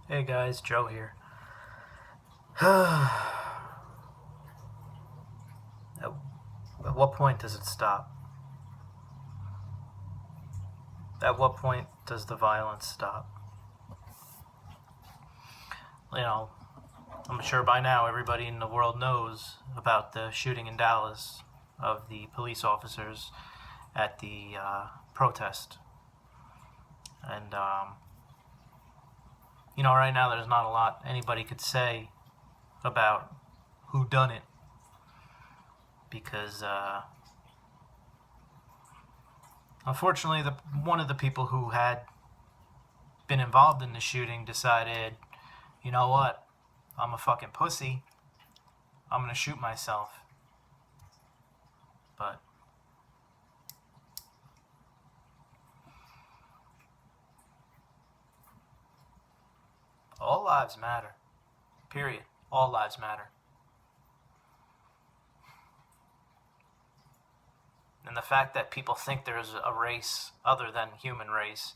Hey guys, Joe here. at, at what point does it stop? At what point does the violence stop? You know, I'm sure by now everybody in the world knows about the shooting in Dallas of the police officers at the protest. And, right now there's not a lot anybody could say about who done it because unfortunately one of the people who had been involved in the shooting decided, you know what, I'm a fucking pussy, I'm gonna shoot myself. But all lives matter, period. All lives matter. And the fact that people think there's a race other than human race,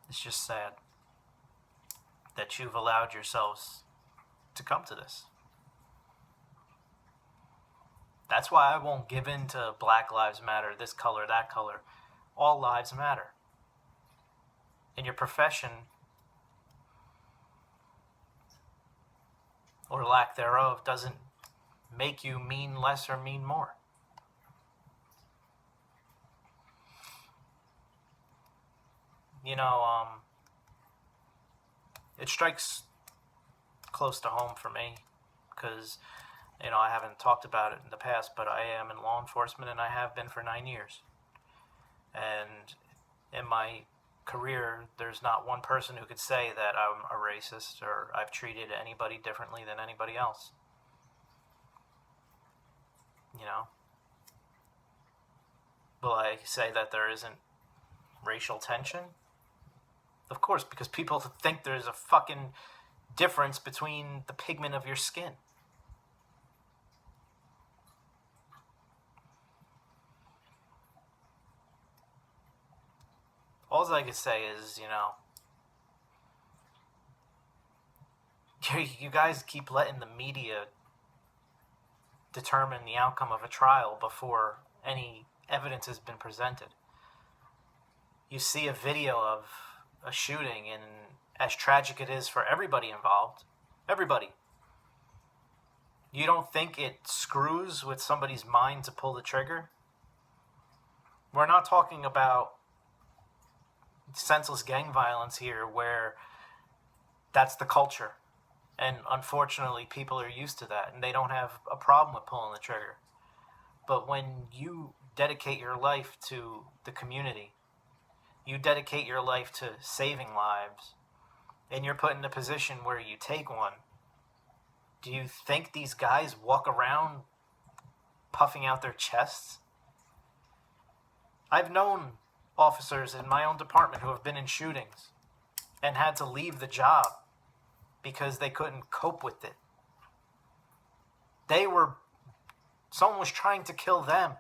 it's just sad that you've allowed yourselves to come to this. That's why I won't give in to Black Lives Matter, this color, that color. All lives matter. And your profession, or lack thereof, doesn't make you mean less or mean more. It strikes close to home for me because, I haven't talked about it in the past, but I am in law enforcement and I have been for 9 years. And in my career, there's not one person who could say that I'm a racist or I've treated anybody differently than anybody else. Will I say that there isn't racial tension? Of course, because people think there's a fucking difference between the pigment of your skin. All I can say is, you guys keep letting the media determine the outcome of a trial before any evidence has been presented. You see a video of a shooting, and as tragic it is for everybody involved, everybody, you don't think it screws with somebody's mind to pull the trigger? We're not talking about senseless gang violence here where that's the culture. And unfortunately, people are used to that and they don't have a problem with pulling the trigger. But when you dedicate your life to the community, you dedicate your life to saving lives, and you're put in a position where you take one, do you think these guys walk around puffing out their chests? I've known officers in my own department who have been in shootings and had to leave the job because they couldn't cope with it. Someone was trying to kill them.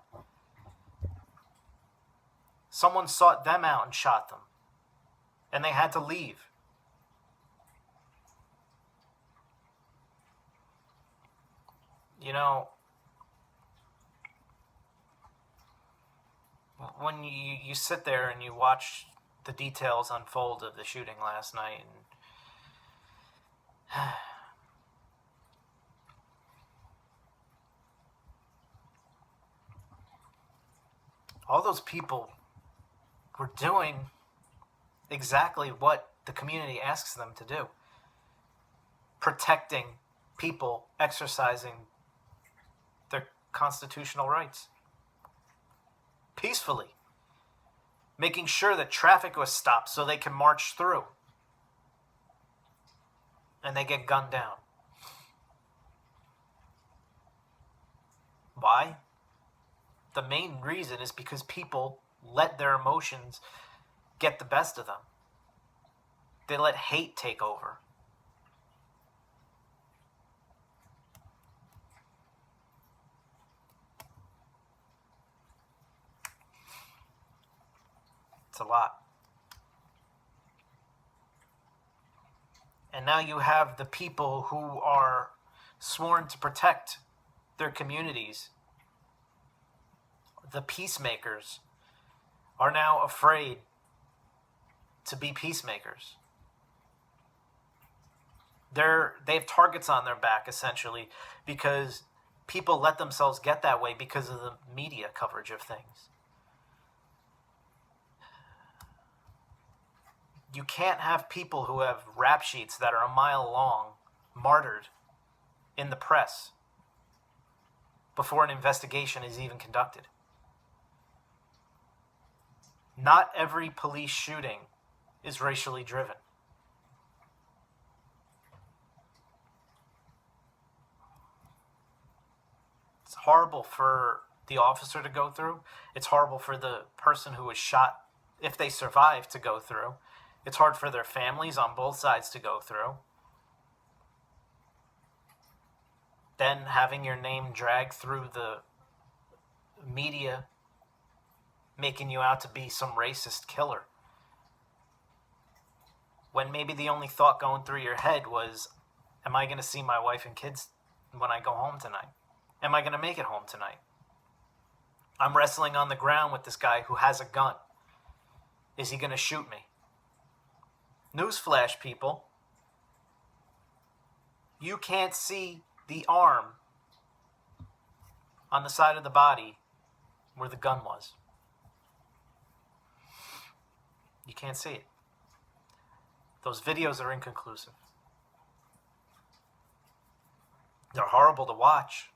Someone sought them out and shot them. And they had to leave. When you sit there and you watch the details unfold of the shooting last night, and all those people were doing exactly what the community asks them to do. Protecting people exercising their constitutional rights. Peacefully. Making sure that traffic was stopped so they can march through. And they get gunned down. Why? The main reason is because people let their emotions get the best of them. They let hate take over. It's a lot. And now you have the people who are sworn to protect their communities, the peacemakers, are now afraid to be peacemakers. They have targets on their back, essentially, because people let themselves get that way because of the media coverage of things. You can't have people who have rap sheets that are a mile long martyred in the press before an investigation is even conducted. Not every police shooting is racially driven. It's horrible for the officer to go through. It's horrible for the person who was shot, if they survive, to go through. It's hard for their families on both sides to go through. Then having your name dragged through the media, making you out to be some racist killer, when maybe the only thought going through your head was, am I going to see my wife and kids when I go home tonight? Am I going to make it home tonight? I'm wrestling on the ground with this guy who has a gun. Is he going to shoot me? Newsflash, people. You can't see the arm on the side of the body where the gun was. You can't see it. Those videos are inconclusive. They're horrible to watch.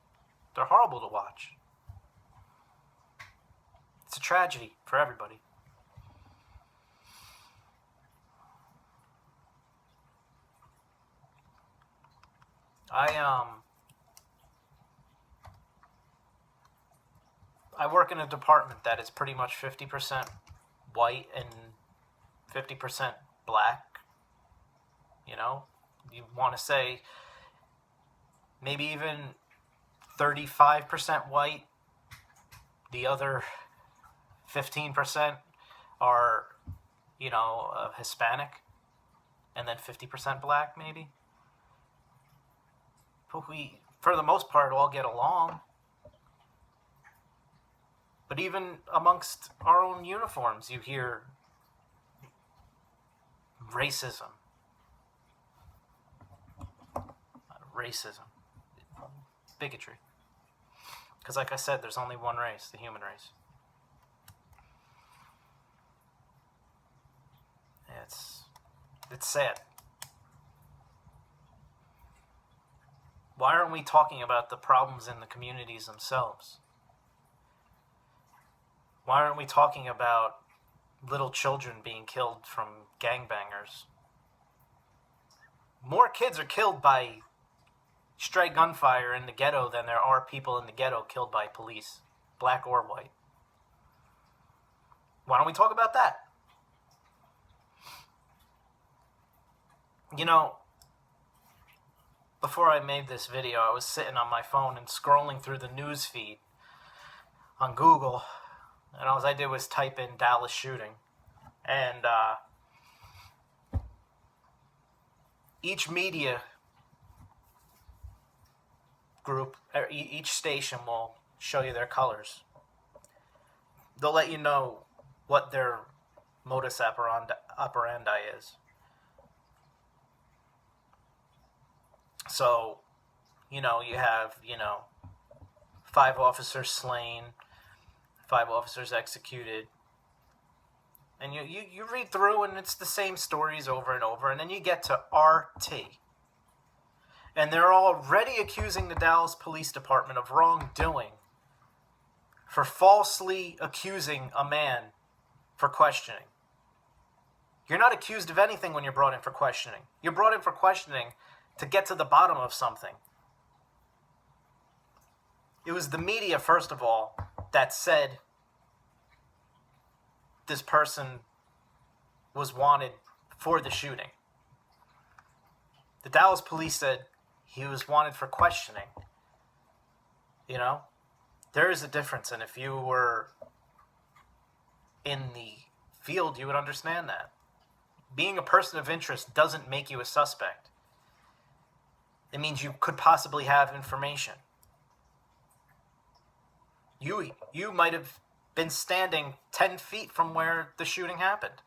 They're horrible to watch. It's a tragedy for everybody. I work in a department that is pretty much 50% white and 50% black. You know, you want to say maybe even 35% white. The other 15% are, Hispanic, and then 50% black, maybe. But we, for the most part, all get along. But even amongst our own uniforms, you hear racism. Bigotry. Because like I said, there's only one race, the human race. It's sad. Why aren't we talking about the problems in the communities themselves? Why aren't we talking about little children being killed from gangbangers? More kids are killed by stray gunfire in the ghetto than there are people in the ghetto killed by police, black or white. Why don't we talk about that? Before I made this video, I was sitting on my phone and scrolling through the news feed on Google, and all I did was type in Dallas shooting. And each media group, or each station will show you their colors. They'll let you know what their modus operandi is. So, you have, 5 officers slain, 5 officers executed. And you read through and it's the same stories over and over. And then you get to RT. And they're already accusing the Dallas Police Department of wrongdoing for falsely accusing a man for questioning. You're not accused of anything when you're brought in for questioning. You're brought in for questioning to get to the bottom of something. It was the media, first of all, that said this person was wanted for the shooting. The Dallas police said he was wanted for questioning. There is a difference, and if you were in the field, you would understand that. Being a person of interest doesn't make you a suspect. It means you could possibly have information. You might have been standing 10 feet from where the shooting happened.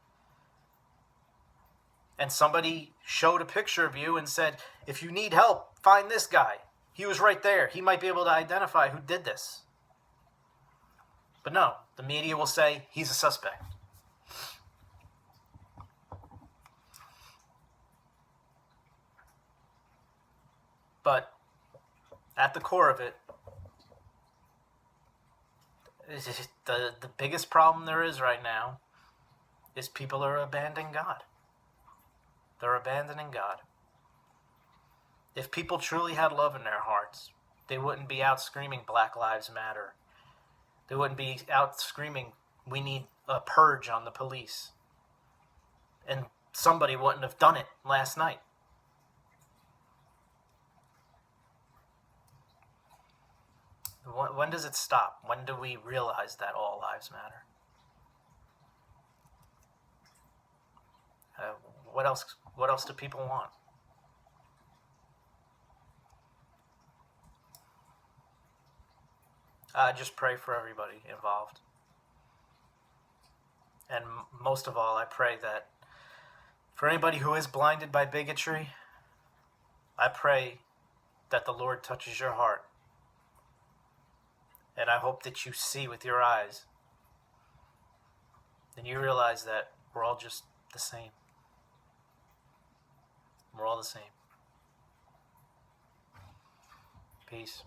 And somebody showed a picture of you and said, if you need help, find this guy. He was right there. He might be able to identify who did this. But no, the media will say he's a suspect. But at the core of it, the biggest problem there is right now is people are abandoning God. They're abandoning God. If people truly had love in their hearts, they wouldn't be out screaming Black Lives Matter. They wouldn't be out screaming, we need a purge on the police. And somebody wouldn't have done it last night. When does it stop? When do we realize that all lives matter? What else do people want? I just pray for everybody involved. And most of all, I pray that for anybody who is blinded by bigotry, I pray that the Lord touches your heart. And I hope that you see with your eyes. And you realize that we're all just the same. We're all the same. Peace.